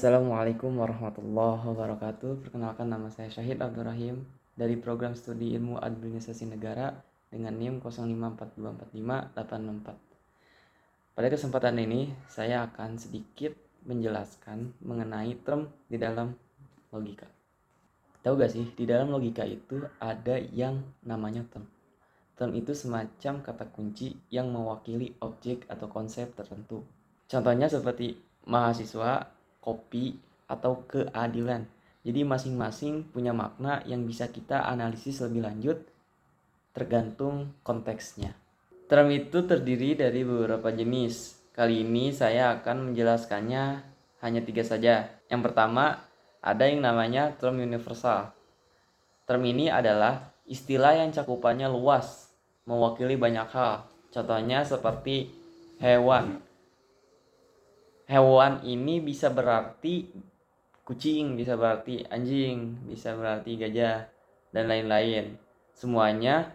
Assalamualaikum warahmatullahi wabarakatuh. Perkenalkan, nama saya Syahid Abdul Rahim dari Program Studi Ilmu Administrasi Negara dengan NIM 05424584. Pada kesempatan ini saya akan sedikit menjelaskan mengenai term di dalam logika. Tahu gak sih, di dalam logika itu ada yang namanya term. Term itu semacam kata kunci yang mewakili objek atau konsep tertentu. Contohnya seperti mahasiswa, kopi, atau keadilan. Jadi masing-masing punya makna yang bisa kita analisis lebih lanjut tergantung konteksnya. Term itu terdiri dari beberapa jenis. Kali ini saya akan menjelaskannya hanya 3 saja. Yang pertama, ada yang namanya term universal. Term ini adalah istilah yang cakupannya luas, mewakili banyak hal. Contohnya seperti hewan. Hewan ini bisa berarti kucing, bisa berarti anjing, bisa berarti gajah, dan lain-lain. Semuanya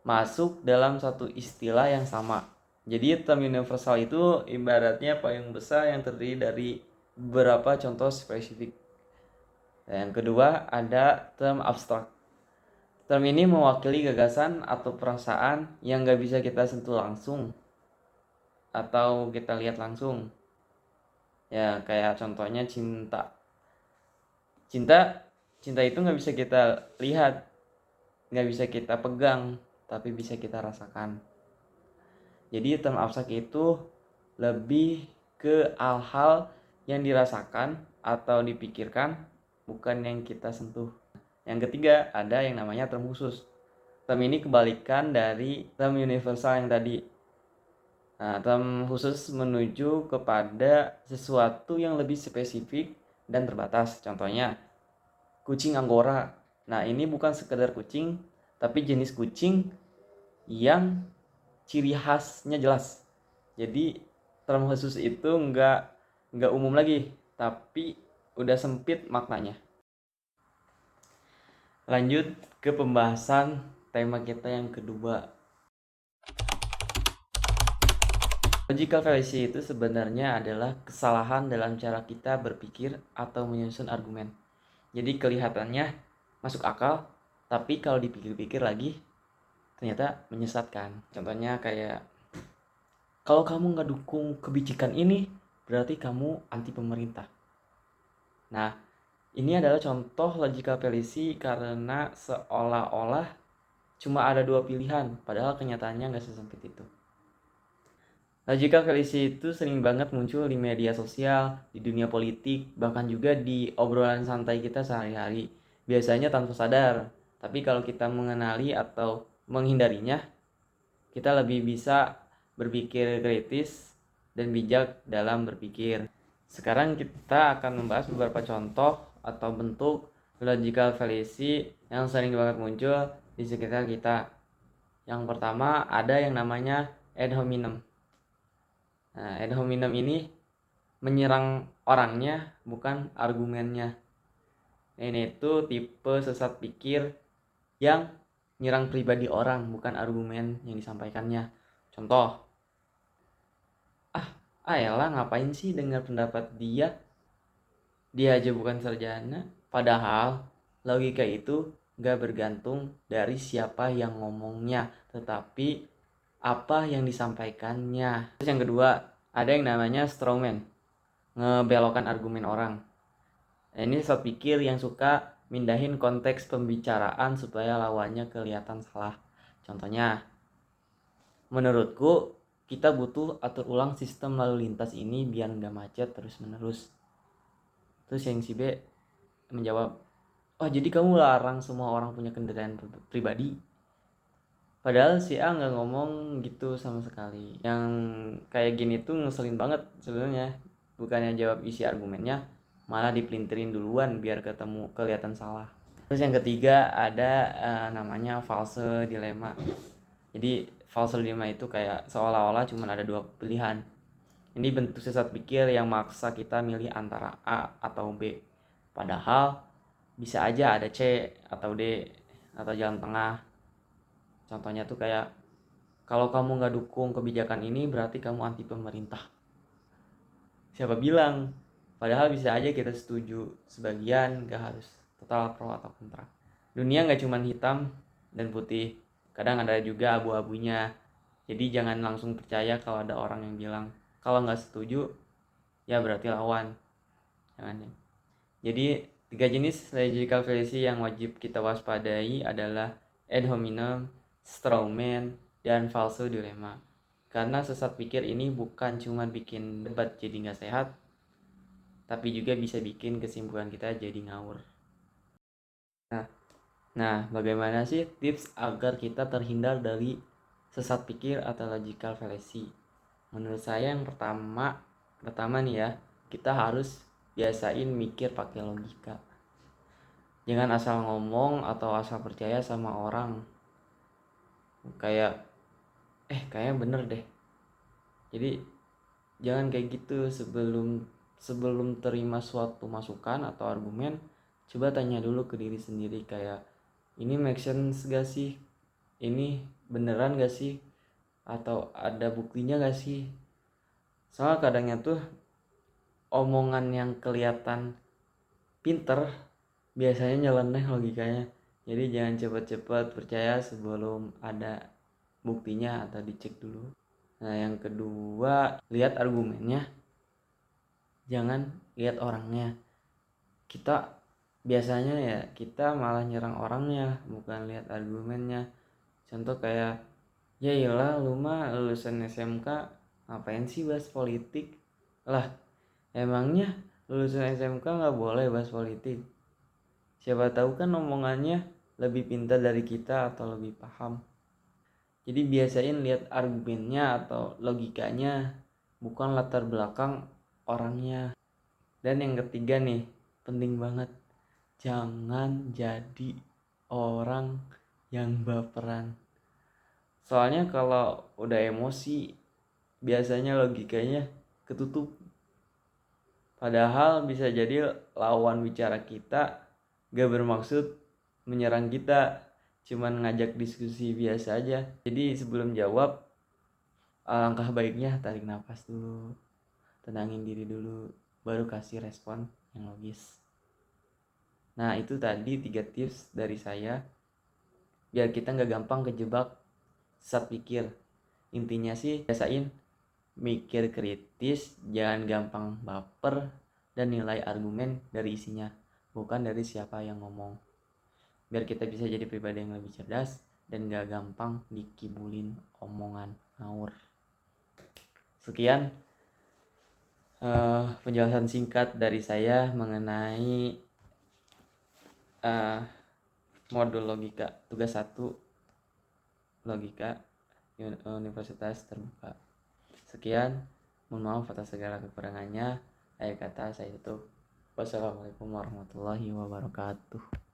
masuk dalam satu istilah yang sama. Jadi term universal itu ibaratnya payung besar yang terdiri dari beberapa contoh spesifik. Dan yang kedua ada term abstrak. Term ini mewakili gagasan atau perasaan yang gak bisa kita sentuh langsung atau kita lihat langsung. Ya kayak contohnya cinta. Cinta itu nggak bisa kita lihat, nggak bisa kita pegang, tapi bisa kita rasakan. Jadi term abstrak itu lebih ke hal-hal yang dirasakan atau dipikirkan, bukan yang kita sentuh. Yang ketiga ada yang namanya term khusus. Term ini kebalikan dari term universal yang tadi. Nah, term khusus menuju kepada sesuatu yang lebih spesifik dan terbatas. Contohnya kucing Anggora. Nah, ini bukan sekedar kucing, tapi jenis kucing yang ciri khasnya jelas. Jadi term khusus itu nggak umum lagi, tapi udah sempit maknanya. Lanjut ke pembahasan tema kita yang kedua. Logical fallacy itu sebenarnya adalah kesalahan dalam cara kita berpikir atau menyusun argumen. Jadi kelihatannya masuk akal, tapi kalau dipikir-pikir lagi ternyata menyesatkan. Contohnya kayak, kalau kamu nggak dukung kebijakan ini, berarti kamu anti pemerintah. Nah, ini adalah contoh logical fallacy karena seolah-olah cuma ada dua pilihan, padahal kenyataannya nggak sesempit itu. Logical fallacy itu sering banget muncul di media sosial, di dunia politik, bahkan juga di obrolan santai kita sehari-hari. Biasanya tanpa sadar, tapi kalau kita mengenali atau menghindarinya, kita lebih bisa berpikir kritis dan bijak dalam berpikir. Sekarang kita akan membahas beberapa contoh atau bentuk logical fallacy yang sering banget muncul di sekitar kita. Yang pertama ada yang namanya ad hominem. Nah, ad hominem ini menyerang orangnya, bukan argumennya. Ini tuh tipe sesat pikir yang nyerang pribadi orang, bukan argumen yang disampaikannya. Contoh, elah ngapain sih dengar pendapat dia? Dia aja bukan sarjana. Padahal logika itu gak bergantung dari siapa yang ngomongnya, tetapi apa yang disampaikannya. Terus yang kedua, ada yang namanya strawman, ngebelokkan argumen orang. Ini sesat pikir yang suka mindahin konteks pembicaraan supaya lawannya kelihatan salah. Contohnya, menurutku kita butuh atur ulang sistem lalu lintas ini biar nggak macet terus menerus. Terus yang si B menjawab, oh jadi kamu larang semua orang punya kendaraan pribadi? Padahal si A nggak ngomong gitu sama sekali. Yang kayak gini tuh ngeselin banget sebenarnya. Bukannya jawab isi argumennya, malah dipelintirin duluan biar kelihatan salah. Terus yang ketiga ada namanya false dilema. Jadi false dilema itu kayak seolah-olah cuma ada dua pilihan. Ini bentuk sesat pikir yang maksa kita milih antara A atau B. Padahal bisa aja ada C atau D atau jalan tengah. Contohnya tuh kayak, kalau kamu nggak dukung kebijakan ini berarti kamu anti pemerintah. Siapa bilang Padahal bisa aja kita setuju sebagian, gak harus total pro atau kontra. Dunia gak cuma hitam dan putih, kadang ada juga abu-abunya. Jadi jangan langsung percaya kalau ada orang yang bilang kalau nggak setuju ya berarti lawan. Jangan ya. Jadi 3 jenis logical fallacy yang wajib kita waspadai adalah ad hominem, straw man, dan falso dilema. Karena sesat pikir ini bukan cuma bikin debat jadi nggak sehat, tapi juga bisa bikin kesimpulan kita jadi ngawur. Nah, bagaimana sih tips agar kita terhindar dari sesat pikir atau logical fallacy? Menurut saya yang pertama nih ya, kita harus biasain mikir pakai logika. Jangan asal ngomong atau asal percaya sama orang. Kayak kayaknya bener deh. Jadi jangan kayak gitu. Sebelum terima suatu masukan atau argumen, coba tanya dulu ke diri sendiri kayak ini make sense gak sih? Ini beneran gak sih? Atau ada buktinya gak sih? Soalnya kadangnya tuh omongan yang kelihatan pinter biasanya nyeleneh logikanya. Jadi jangan cepat-cepat percaya sebelum ada buktinya atau dicek dulu. Nah, yang kedua, lihat argumennya, jangan lihat orangnya. Kita biasanya ya kita malah nyerang orangnya, bukan lihat argumennya. Contoh kayak, ya iyalah lu mah lulusan SMK ngapain sih bahas politik? Lah, emangnya lulusan SMK nggak boleh bahas politik? Siapa tahu kan omongannya lebih pintar dari kita atau lebih paham. Jadi biasain lihat argumennya atau logikanya, bukan latar belakang orangnya. Dan yang ketiga nih, penting banget. Jangan jadi orang yang baperan. Soalnya kalau udah emosi, biasanya logikanya ketutup. Padahal bisa jadi lawan bicara kita gak bermaksud menyerang kita, cuman ngajak diskusi biasa aja. Jadi sebelum jawab, alangkah baiknya tarik nafas dulu, tenangin diri dulu, baru kasih respon yang logis. Nah, itu tadi 3 tips dari saya biar kita gak gampang kejebak sesat pikir. Intinya sih biasain mikir kritis, jangan gampang baper, dan nilai argumen dari isinya, bukan dari siapa yang ngomong. Biar kita bisa jadi pribadi yang lebih cerdas dan gak gampang dikibulin omongan ngawur. Sekian penjelasan singkat dari saya mengenai modul logika tugas 1 logika Universitas Terbuka. Sekian, mohon maaf atas segala kekurangannya. Akhir kata saya tutup. Wassalamualaikum warahmatullahi wabarakatuh.